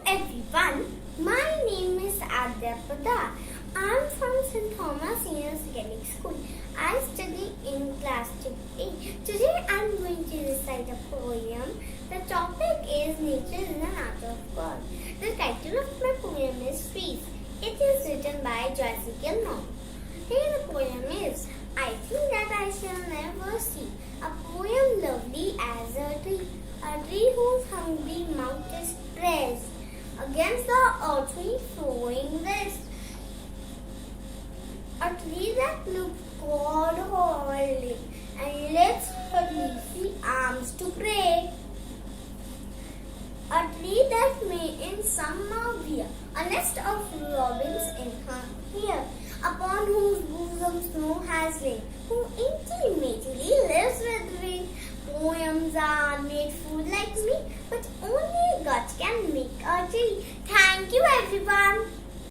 everyone, my name is Adyapada. I'm from St. Thomas Senior Secondary School. I study in class 2A. Today I'm going to recite a poem. The topic is Nature is an Art of God. The title of my poem is Trees. It is written by Joyce Gilmore. Here the poem is, I think that I shall never see a poem lovely as a tree whose hungry mouth is pressed against the earthly flowing west. A tree that looks God holy and lifts her leafy arms to pray. A tree that may in summer wear a nest of robins in her hair, upon whose bosom snow has lain, who intimately lives with rain. Poems are made food like me, but only God can make a tree. Thank you, everybody.